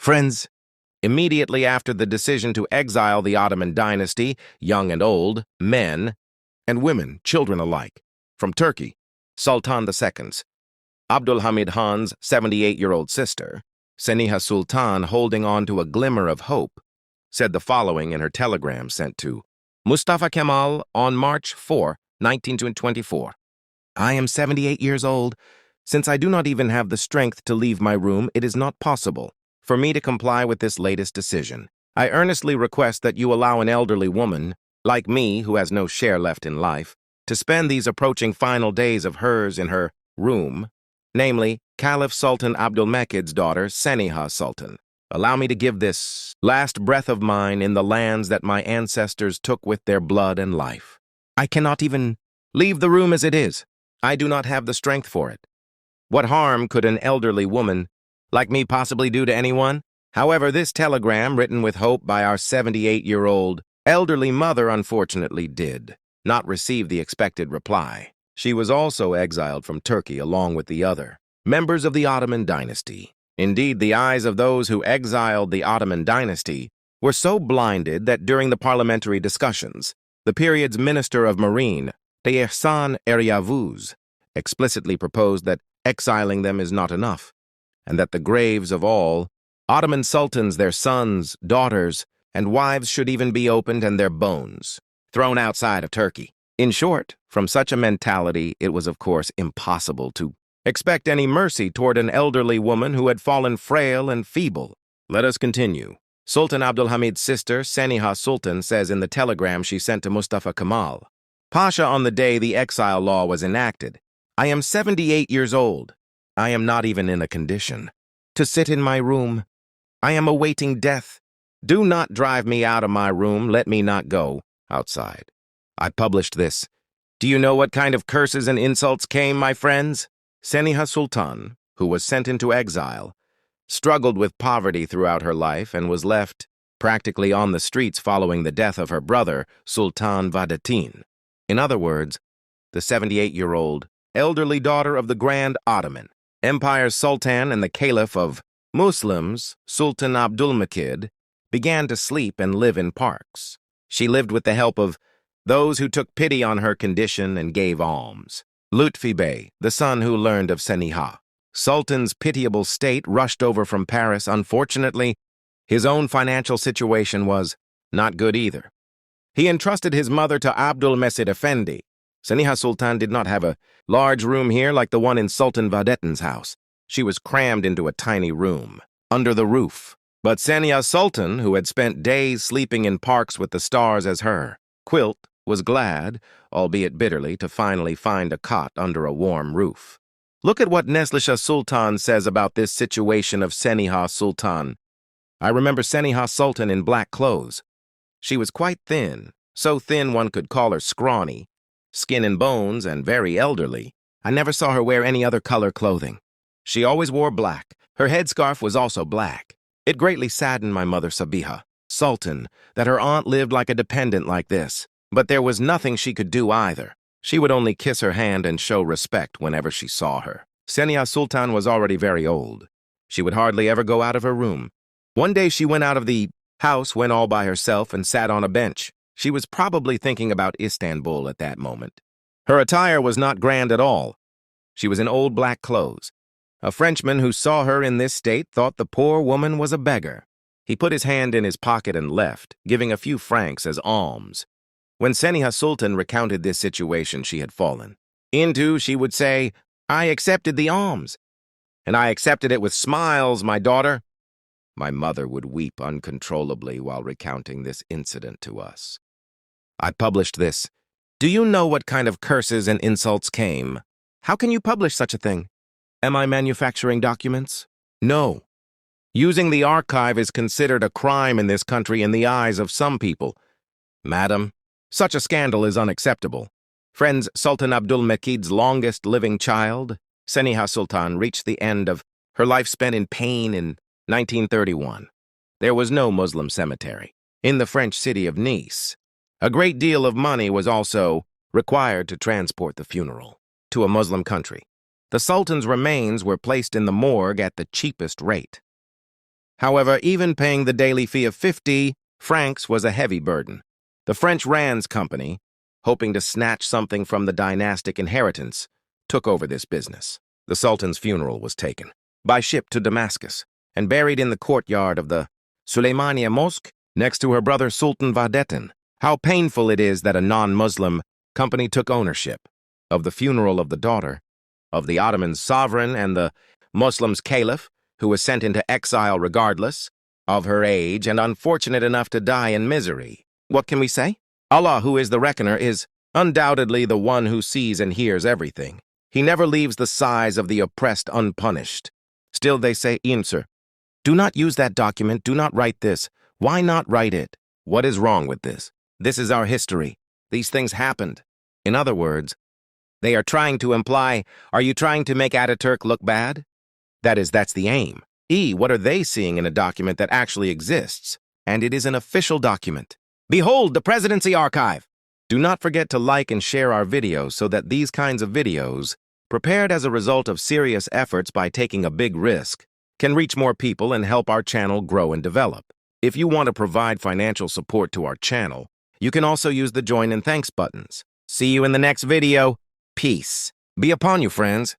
Friends, immediately after the decision to exile the Ottoman dynasty, young and old, men and women, children alike, from Turkey, Sultan II's, Abdulhamid Han's 78-year-old sister, Seniha Sultan, holding on to a glimmer of hope, said the following in her telegram sent to Mustafa Kemal on March 4, 1924. I am 78 years old. Since I do not even have the strength to leave my room, it is not possible for me to comply with this latest decision. I earnestly request that you allow an elderly woman, like me, who has no share left in life, to spend these approaching final days of hers in her room, namely, Caliph Sultan Abdulmecid's daughter, Seniha Sultan. Allow me to give this last breath of mine in the lands that my ancestors took with their blood and life. I cannot even leave the room as it is. I do not have the strength for it. What harm could an elderly woman like me possibly do to anyone? However, this telegram, written with hope by our 78-year-old elderly mother, unfortunately did not receive the expected reply. She was also exiled from Turkey along with the other members of the Ottoman dynasty. Indeed, the eyes of those who exiled the Ottoman dynasty were so blinded that during the parliamentary discussions, the period's Minister of Marine, Ihsan Eryavuz, explicitly proposed that exiling them is not enough, and that the graves of all Ottoman sultans, their sons, daughters, and wives should even be opened and their bones thrown outside of Turkey. In short, from such a mentality, it was of course impossible to expect any mercy toward an elderly woman who had fallen frail and feeble. Let us continue. Sultan Abdulhamid's sister, Seniha Sultan, says in the telegram she sent to Mustafa Kemal, Pasha, on the day the exile law was enacted, I am 78 years old. I am not even in a condition to sit in my room. I am awaiting death. Do not drive me out of my room. Let me not go outside. I published this. Do you know what kind of curses and insults came, my friends? Seniha Sultan, who was sent into exile, struggled with poverty throughout her life and was left practically on the streets following the death of her brother, Sultan Vahdettin. In other words, the 78-year-old elderly daughter of the Grand Ottoman Empire's Sultan and the Caliph of Muslims, Sultan Abdulmecid, began to sleep and live in parks. She lived with the help of those who took pity on her condition and gave alms. Lutfi Bey, the son who learned of Seniha Sultan's pitiable state, rushed over from Paris. Unfortunately, his own financial situation was not good either. He entrusted his mother to Abdulmecid Efendi. Seniha Sultan did not have a large room here like the one in Sultan Vahdettin's house. She was crammed into a tiny room, under the roof. But Seniha Sultan, who had spent days sleeping in parks with the stars as her quilt, was glad, albeit bitterly, to finally find a cot under a warm roof. Look at what Lutfi Sultan says about this situation of Seniha Sultan. I remember Seniha Sultan in black clothes. She was quite thin, so thin one could call her scrawny, skin and bones, and very elderly. I never saw her wear any other color clothing. She always wore black. Her headscarf was also black. It greatly saddened my mother Sabiha Sultan that her aunt lived like a dependent like this. But there was nothing she could do either. She would only kiss her hand and show respect whenever she saw her. Seniha Sultan was already very old. She would hardly ever go out of her room. One day she went out of the house, went all by herself, and sat on a bench. She was probably thinking about Istanbul at that moment. Her attire was not grand at all. She was in old black clothes. A Frenchman who saw her in this state thought the poor woman was a beggar. He put his hand in his pocket and left, giving a few francs as alms. When Seniha Sultan recounted this situation she had fallen into, she would say, I accepted the alms, and I accepted it with smiles, my daughter. My mother would weep uncontrollably while recounting this incident to us. I published this. Do you know what kind of curses and insults came? How can you publish such a thing? Am I manufacturing documents? No. Using the archive is considered a crime in this country in the eyes of some people. Madam, such a scandal is unacceptable. Friends, Sultan Abdulmecid's longest living child, Seniha Sultan, reached the end of her life spent in pain in 1931. There was no Muslim cemetery in the French city of Nice. A great deal of money was also required to transport the funeral to a Muslim country. The Sultan's remains were placed in the morgue at the cheapest rate. However, even paying the daily fee of 50 francs was a heavy burden. The French Rands Company, hoping to snatch something from the dynastic inheritance, took over this business. The Sultan's funeral was taken by ship to Damascus and buried in the courtyard of the Suleymaniye Mosque next to her brother Sultan Vahdettin. How painful it is that a non-Muslim company took ownership of the funeral of the daughter of the Ottoman sovereign and the Muslims' Caliph, who was sent into exile regardless of her age and unfortunate enough to die in misery. What can we say? Allah, who is the reckoner, is undoubtedly the one who sees and hears everything. He never leaves the sighs of the oppressed unpunished. Still they say, Sir, do not use that document, do not write this. Why not write it? What is wrong with this? This is our history. These things happened. In other words, they are trying to imply, are you trying to make ATATÜRK look bad? That's the aim. What are they seeing in a document that actually exists? And it is an official document. Behold the Presidency Archive! Do not forget to like and share our videos so that these kinds of videos, prepared as a result of serious efforts by taking a big risk, can reach more people and help our channel grow and develop. If you want to provide financial support to our channel, you can also use the join and thanks buttons. See you in the next video. Peace be upon you, friends.